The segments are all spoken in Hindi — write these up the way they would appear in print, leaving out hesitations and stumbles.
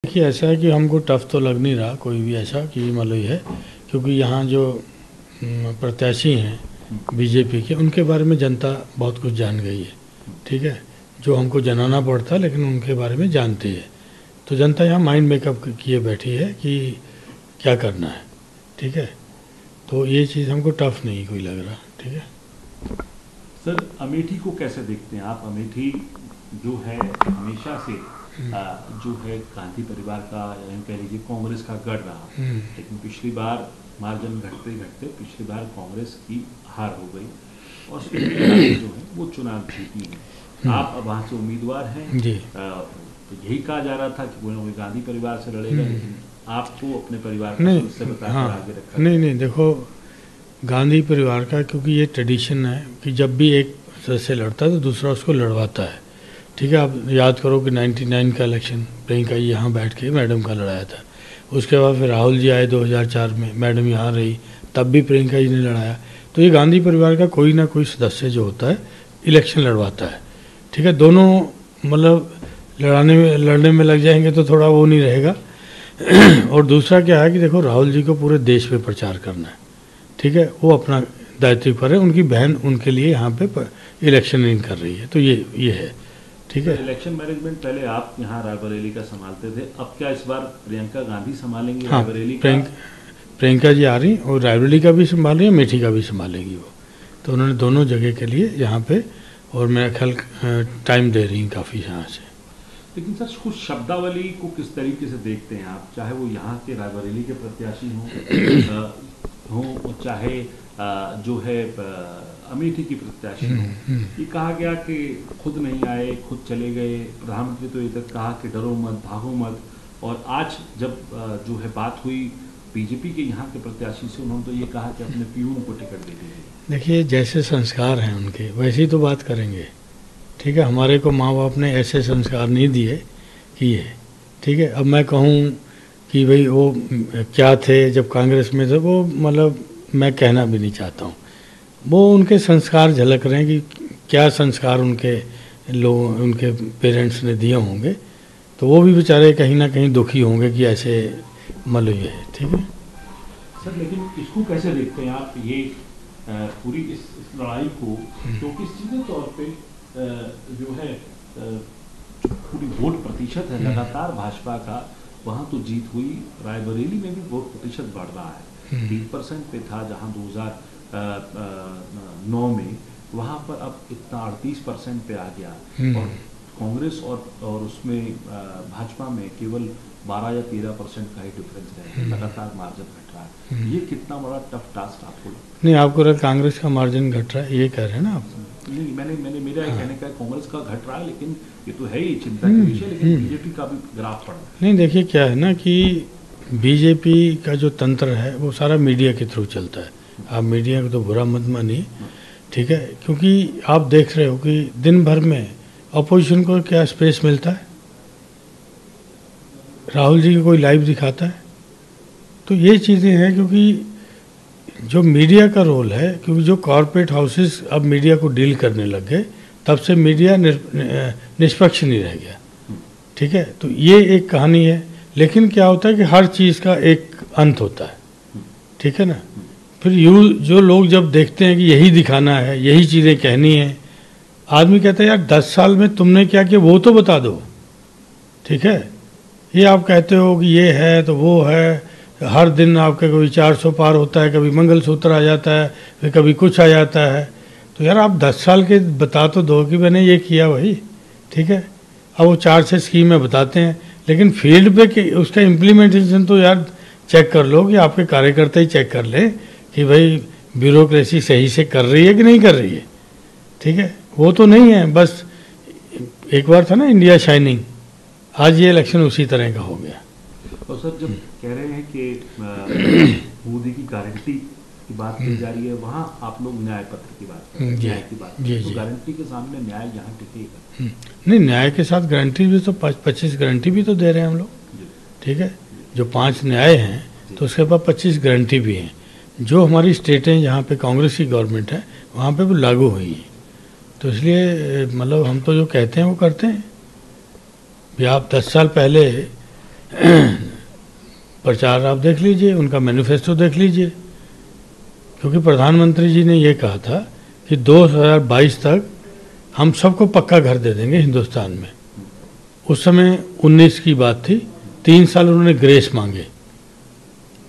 देखिए ऐसा है कि हमको टफ तो लग नहीं रहा कोई भी ऐसा कि मतलब ये है, क्योंकि यहाँ जो प्रत्याशी हैं बीजेपी के, उनके बारे में जनता बहुत कुछ जान गई है। ठीक है, जो हमको जनाना पड़ता है लेकिन उनके बारे में जानती है। तो जनता यहाँ माइंड मेकअप किए बैठी है कि क्या करना है। ठीक है, तो ये चीज़ हमको टफ नहीं कोई लग रहा। ठीक है सर, अमेठी को कैसे देखते हैं आप? अमेठी जो है हमेशा से जो है गांधी परिवार का, या कह लीजिए कांग्रेस का गढ़ रहा, लेकिन पिछली बार मार्जिन घटते घटते पिछली बार कांग्रेस की हार हो गई और जो है वो चुनाव जीती है। आप अब वहाँ से उम्मीदवार हैं जी। तो यही कहा जा रहा था कि वो गांधी परिवार से लड़ेगा, लेकिन आपको अपने परिवार को नहीं, बताकर हाँ, आगे रखा। नहीं देखो, गांधी परिवार का क्योंकि ये ट्रेडिशन है कि जब भी एक सदस्य लड़ता है तो दूसरा उसको लड़वाता है। ठीक है, आप याद करो कि 99 का इलेक्शन प्रियंका जी यहाँ बैठ के मैडम का लड़ाया था। उसके बाद फिर राहुल जी आए 2004 में, मैडम यहाँ रही, तब भी प्रियंका जी ने लड़ाया। तो ये गांधी परिवार का कोई ना कोई सदस्य जो होता है इलेक्शन लड़वाता है। ठीक है, दोनों मतलब लड़ने में लग जाएंगे तो थोड़ा वो नहीं रहेगा। और दूसरा क्या है कि देखो, राहुल जी को पूरे देश में प्रचार करना है। ठीक है, वो अपना दायित्व पर है, उनकी बहन उनके लिए यहाँ पे इलेक्शन नहीं कर रही है, तो ये है। ठीक है, इलेक्शन मैनेजमेंट पहले आप यहाँ रायबरेली का संभालते थे, अब क्या इस बार प्रियंका गांधी संभालेंगी? हाँ, रायबरेली का प्रियंका जी आ रही और रायबरेली का भी संभाल रही है, अमेठी का भी संभालेगी वो। तो उन्होंने दोनों जगह के लिए यहाँ पे, और मेरा ख्याल टाइम दे रही हैं काफ़ी यहाँ से। लेकिन सर, कुछ शब्दावली को किस तरीके से देखते हैं आप? चाहे वो यहाँ के रायबरेली के प्रत्याशी हों चाहे जो है अमेठी की प्रत्याशी हों, ये कहा गया कि खुद नहीं आए, खुद चले गए। प्रधानमंत्री तो ये तक कहा कि डरो मत, भागो मत। और आज जब जो है बात हुई बीजेपी के यहाँ के प्रत्याशी से, उन्होंने तो ये कहा कि अपने पीयून को टिकट दे दीजिए। देखिए, जैसे संस्कार हैं उनके वैसे ही तो बात करेंगे। ठीक है, हमारे को माँ बाप ने ऐसे संस्कार नहीं दिए कि ये। ठीक है, अब मैं कहूँ कि भाई वो क्या थे जब कांग्रेस में थे, वो मतलब मैं कहना भी नहीं चाहता हूँ। वो उनके संस्कार झलक रहे हैं कि क्या संस्कार उनके पेरेंट्स ने दिए होंगे, तो वो भी बेचारे कहीं ना कहीं दुखी होंगे कि ऐसे मतलब ये है। ठीक है सर, लेकिन इसको कैसे देखते हैं आप, ये पूरी इस लड़ाई को? क्योंकि सीधे तौर पे जो है पूरी वोट प्रतिशत है लगातार भाजपा का, वहाँ तो जीत हुई, रायबरेली में भी वोट प्रतिशत बढ़ रहा है। 3% पे था जहाँ 2009 में, वहाँ पर अब इतना 38% पे आ गया। और कांग्रेस और उसमें भाजपा में केवल 12 या 13% का ही डिफरेंस है, लगातार मार्जिन घट रहा है। ये कितना बड़ा टफ टास्क आपको लगता है? नहीं, आपको लगा कांग्रेस का मार्जिन घट रहा है, ये कह रहे हैं ना आप? नहीं, मेरा कहने का कांग्रेस का घट रहा है, लेकिन ये तो है ही चिंता का विषय, लेकिन बीजेपी का भी ग्राफ बढ़ रहा है। नहीं, देखिए क्या है ना कि बीजेपी का जो तंत्र है वो सारा मीडिया के थ्रू चलता है। आप मीडिया को तो बुरा मत मानिए। ठीक है, क्योंकि आप देख रहे हो कि दिन भर में अपोजिशन को क्या स्पेस मिलता है? राहुल जी को कोई लाइव दिखाता है? तो ये चीज़ें हैं, क्योंकि जो मीडिया का रोल है, क्योंकि जो कॉरपोरेट हाउसेस अब मीडिया को डील करने लग गए, तब से मीडिया निष्पक्ष नहीं रह गया। ठीक है, तो ये एक कहानी है। लेकिन क्या होता है कि हर चीज़ का एक अंत होता है। ठीक है ना, फिर जो लोग जब देखते हैं कि यही दिखाना है, यही चीज़ें कहनी है, आदमी कहता है यार 10 साल में तुमने क्या किया वो तो बता दो। ठीक है, ये आप कहते हो कि ये है तो वो है, हर दिन आपका कभी 400 पार होता है, कभी मंगलसूत्र आ जाता है, फिर कभी कुछ आ जाता है। तो यार आप 10 साल के बता तो दो कि मैंने ये किया वही। ठीक है, अब वो 4-6 स्कीमें बताते हैं, लेकिन फील्ड पे कि उसका इम्प्लीमेंटेशन तो यार चेक कर लो, कि आपके कार्यकर्ता ही चेक कर ले कि भाई ब्यूरोक्रेसी सही से कर रही है कि नहीं कर रही है। ठीक है, वो तो नहीं है। बस एक बार था ना इंडिया शाइनिंग, आज ये इलेक्शन उसी तरह का हो गया। और सर, जब कह रहे हैं कि मोदी की गारंटी की बात की जा रही है, वहाँ आप लोग न्याय पत्र की बात कर रहे हैं, न्याय की बात, तो गारंटी के सामने न्याय यहाँ टिकेगा? नहीं, न्याय के साथ गारंटी भी तो 25 गारंटी भी तो दे रहे हैं हम लोग। ठीक है, जो 5 न्याय हैं तो उसके बाद 25 गारंटी भी हैं, जो हमारी स्टेटें जहाँ पे कांग्रेस की गवर्नमेंट है वहाँ पे वो लागू हुई हैं। तो इसलिए मतलब हम तो जो कहते हैं वो करते हैं। भी आप 10 साल पहले प्रचार आप देख लीजिए, उनका मैनिफेस्टो देख लीजिए, क्योंकि प्रधानमंत्री जी ने ये कहा था कि 2022 तक हम सबको पक्का घर दे देंगे हिंदुस्तान में। उस समय 19 की बात थी, 3 साल उन्होंने ग्रेस मांगे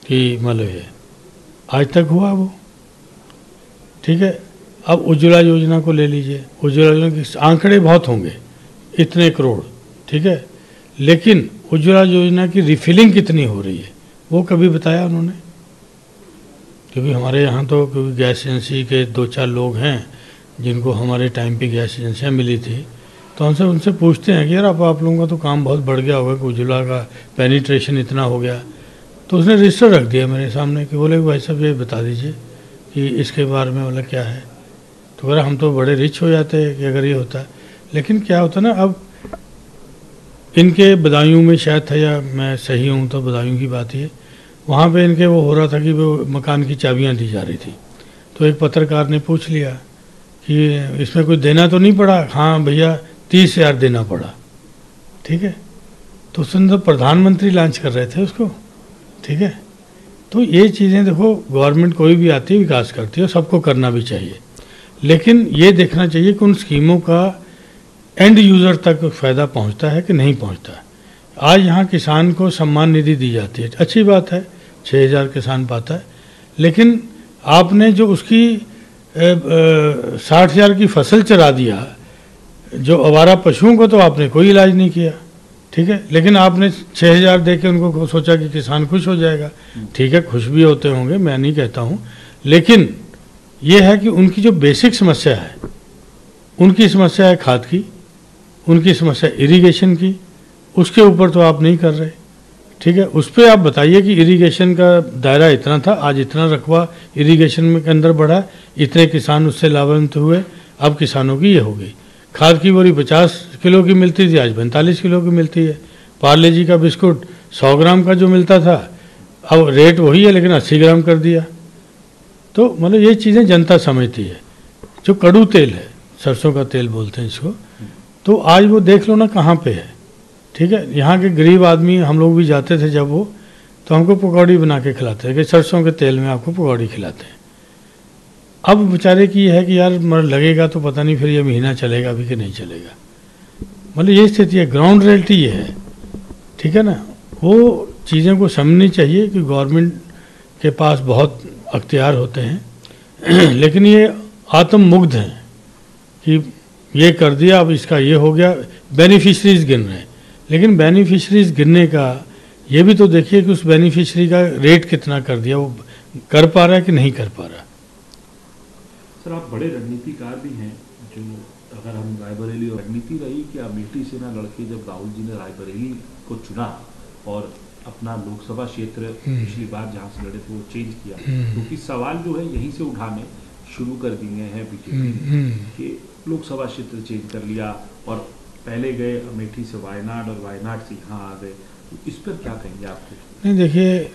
कि मतलब ये आज तक हुआ वो, ठीक है। अब उज्ज्वला योजना को ले लीजिए, उज्ज्वला योजना के आंकड़े बहुत होंगे, इतने करोड़, ठीक है, लेकिन उज्ज्वला योजना की रिफिलिंग कितनी हो रही है वो कभी बताया उन्होंने? क्योंकि हमारे यहाँ तो क्योंकि गैस एजेंसी के 2-4 लोग हैं जिनको हमारे टाइम पे गैस एजेंसियाँ मिली थी, तो हमसे उनसे पूछते हैं कि यार आप लोगों का तो काम बहुत बढ़ गया होगा कि उज्ज्वला का पेनिट्रेशन इतना हो गया। तो उसने रजिस्टर रख दिया मेरे सामने कि बोले भाई साहब ये बता दीजिए कि इसके बारे में मतलब क्या है। तो कह रहा हम तो बड़े रिच हो जाते हैं कि अगर ये होता है। लेकिन क्या होता ना, अब इनके बदायूं में शायद था, या मैं सही हूँ तो बदायूं की बात है, वहाँ पे इनके वो हो रहा था कि वो मकान की चाबियाँ दी जा रही थी। तो एक पत्रकार ने पूछ लिया कि इसमें कुछ देना तो नहीं पड़ा? हाँ भैया 30,000 देना पड़ा, ठीक है। तो उसने तो प्रधानमंत्री लॉन्च कर रहे थे उसको, ठीक है। तो ये चीज़ें देखो, गवर्नमेंट कोई भी आती है विकास करती है, सबको करना भी चाहिए, लेकिन ये देखना चाहिए कि उन स्कीमों का एंड यूज़र तक फ़ायदा पहुंचता है कि नहीं पहुंचता है। आज यहाँ किसान को सम्मान निधि दी जाती है, अच्छी बात है, 6,000 किसान पाता है, लेकिन आपने जो उसकी 60,000 की फसल चरा दिया, जो आवारा पशुओं को तो आपने कोई इलाज नहीं किया, ठीक है। लेकिन आपने 6,000 दे के उनको सोचा कि किसान खुश हो जाएगा, ठीक है, खुश भी होते होंगे, मैं नहीं कहता हूँ, लेकिन ये है कि उनकी जो बेसिक समस्या है, उनकी समस्या है खाद की, उनकी समस्या इरिगेशन की, उसके ऊपर तो आप नहीं कर रहे, ठीक है। उस पर आप बताइए कि इरिगेशन का दायरा इतना था, आज इतना रकबा इरिगेशन में के अंदर बढ़ा, इतने किसान उससे लाभान्वित हुए, अब किसानों की ये हो गई। खाद की बोरी 50 किलो की मिलती थी, आज 45 किलो की मिलती है। पार्ले जी का बिस्कुट 100 ग्राम का जो मिलता था, अब रेट वही है लेकिन 80 ग्राम कर दिया। तो मतलब ये चीज़ें जनता समझती है। जो कड़ू तेल है, सरसों का तेल बोलते हैं इसको, तो आज वो देख लो ना कहाँ पे है, ठीक है। यहाँ के गरीब आदमी, हम लोग भी जाते थे जब वो, तो हमको पकौड़ी बना के खिलाते हैं कि सरसों के तेल में आपको पकौड़ी खिलाते हैं। अब बेचारे की ये है कि यार मर लगेगा तो पता नहीं फिर ये महीना चलेगा भी कि नहीं चलेगा, मतलब ये स्थिति है, ग्राउंड रियलिटी ये है, ठीक है ना। वो चीज़ों को समझनी चाहिए कि गवर्नमेंट के पास बहुत अख्तियार होते हैं लेकिन ये आत्ममुग्ध हैं कि ये कर दिया, अब इसका ये हो गया, बेनिफिशरीज गिन रहे हैं। लेकिन बेनिफिशरीज गिनने का ये भी तो देखिए कि उस बेनिफिशरी का रेट कितना कर दिया, वो कर पा रहा है कि नहीं कर पा रहा। सर, आप बड़े रणनीतिकार भी हैं, जो अगर हम रायबरेली, और रणनीति रही कि अमेठी से ना लड़के जब राहुल जी ने रायबरेली को चुना और अपना लोकसभा क्षेत्र पिछली बार जहाँ से लड़े थे वो चेंज किया, क्योंकि सवाल जो है यहीं से उठाने शुरू कर दिए हैं बीजेपी कि लोकसभा क्षेत्र चेंज कर लिया और पहले गए अमेठी से वायनाड और वायनाड से यहाँ आ गए, तो इस पर क्या कहेंगे आपको? नहीं देखिए,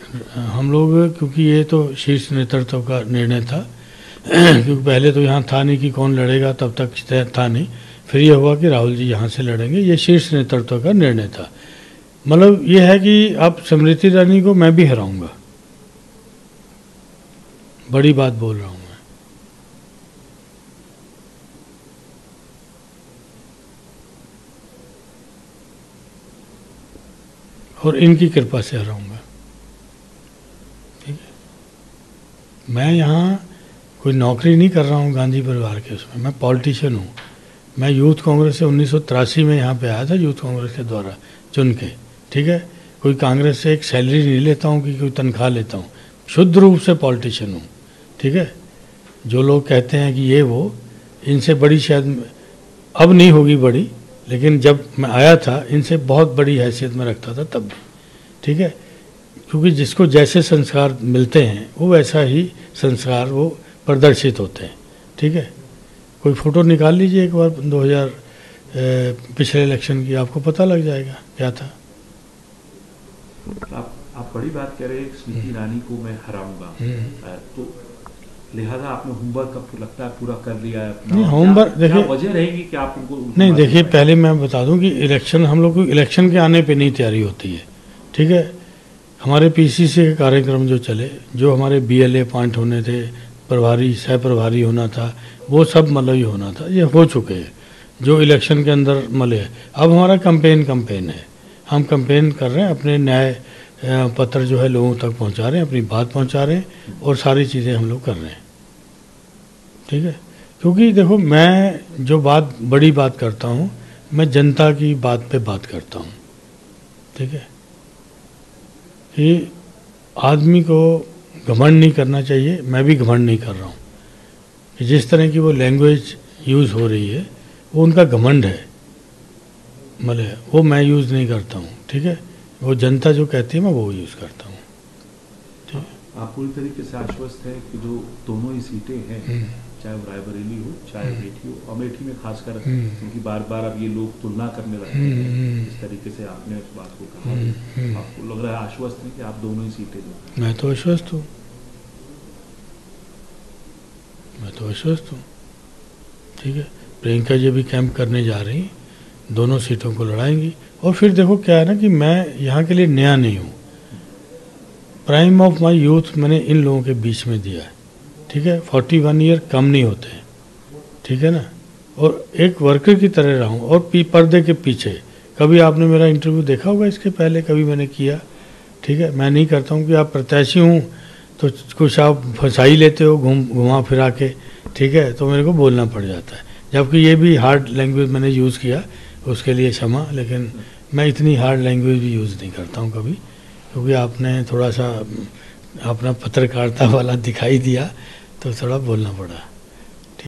हम लोग क्योंकि ये तो शीर्ष नेतृत्व का निर्णय था क्योंकि पहले तो यहाँ था नहीं कि कौन लड़ेगा, तब तक था नहीं, फिर ये हुआ कि राहुल जी यहाँ से लड़ेंगे, ये शीर्ष नेतृत्व का निर्णय था। मतलब ये है कि अब स्मृति ईरानी को मैं भी हराऊंगा, बड़ी बात बोल रहा हूँ मैं। और इनकी कृपा से हराऊंगा, ठीक है। मैं यहाँ कोई नौकरी नहीं कर रहा हूँ गांधी परिवार के उसमें, मैं पॉलिटिशियन हूँ। मैं यूथ कांग्रेस से 1983 में यहाँ पे आया था, यूथ कांग्रेस के द्वारा चुन के, ठीक है। कोई कांग्रेस से एक सैलरी नहीं लेता हूँ कि कोई तनख्वाह लेता हूँ, शुद्ध रूप से पॉलिटिशियन हूँ, ठीक है। जो लोग कहते हैं कि ये वो, इनसे बड़ी शायद अब नहीं होगी बड़ी, लेकिन जब मैं आया था इनसे बहुत बड़ी हैसियत में रखता था तब भी, ठीक है। क्योंकि जिसको जैसे संस्कार मिलते हैं वो वैसा ही संस्कार वो प्रदर्शित होते हैं, ठीक है। कोई फ़ोटो निकाल लीजिए एक बार 2000 पिछले इलेक्शन की, आपको पता लग जाएगा क्या था। आप बड़ी बात कह रहे हैं, स्मृति ईरानी को मैं हराऊंगा, तो लिहाजा आपने होमवर्क आपको लगता है पूरा कर लिया है अपना? नहीं, होमवर्क देखिए, वजह रहेगी कि आप उनको नहीं देखिए, पहले मैं बता दूं कि इलेक्शन, हम लोग को इलेक्शन के आने पे नहीं तैयारी होती है, ठीक है। हमारे पीसीसी के कार्यक्रम जो चले, जो हमारे बीएलए अपॉइंट होने थे, प्रभारी सह प्रभारी होना था, वो सब मतलब ही होना था, ये हो चुके हैं जो इलेक्शन के अंदर मले। अब हमारा कंपेन है, हम कंपेन कर रहे हैं, अपने न्याय पत्र जो है लोगों तक पहुंचा रहे हैं, अपनी बात पहुंचा रहे हैं और सारी चीज़ें हम लोग कर रहे हैं, ठीक है। क्योंकि देखो, मैं जो बात बड़ी बात करता हूँ, मैं जनता की बात पे बात करता हूँ, ठीक है। कि आदमी को घमंड नहीं करना चाहिए, मैं भी घमंड नहीं कर रहा हूँ कि जिस तरह की वो लैंग्वेज यूज़ हो रही है वो उनका घमंड है, मतलब वो मैं यूज़ नहीं करता हूँ, ठीक है। वो जनता जो कहती है मैं वो यूज़ करता हूँ, ठीक है। आप पूरी तरीके से आश्वस्त हैं कि जो दोनों ही सीटें हैं, चाहे वो रायबरेली हो चाहे अमेठी हो, अमेठी में खासकर क्योंकि बार बार अब ये लोग तुलना करने लगते हैं, इस तरीके से आपने उस बात को कहा, आपको लग रहा है आश्वस्त है कि आप दोनों ही सीटें जो? मैं तो आश्वस्त हूँ, मैं तो आश्वस्त हूँ, ठीक है। प्रियंका जी भी कैंप करने जा रही हैं, दोनों सीटों को लड़ाएंगी। और फिर देखो क्या है ना कि मैं यहाँ के लिए नया नहीं हूँ, प्राइम ऑफ माई यूथ मैंने इन लोगों के बीच में दिया है, ठीक है। 41 ईयर कम नहीं होते हैं, ठीक है ना। और एक वर्कर की तरह रहा हूँ और पर्दे के पीछे। कभी आपने मेरा इंटरव्यू देखा होगा इसके पहले, कभी मैंने किया, ठीक है। मैं नहीं करता हूँ कि आप प्रत्याशी हूँ तो कुछ आप फंसा ही लेते हो घुमा फिरा के, ठीक है, तो मेरे को बोलना पड़ जाता है। जबकि ये भी हार्ड लैंग्वेज मैंने यूज़ किया, उसके लिए क्षमा, लेकिन मैं इतनी हार्ड लैंग्वेज भी यूज़ नहीं करता हूँ कभी, क्योंकि आपने थोड़ा सा अपना पत्रकारिता वाला दिखाई दिया तो थोड़ा बोलना पड़ा।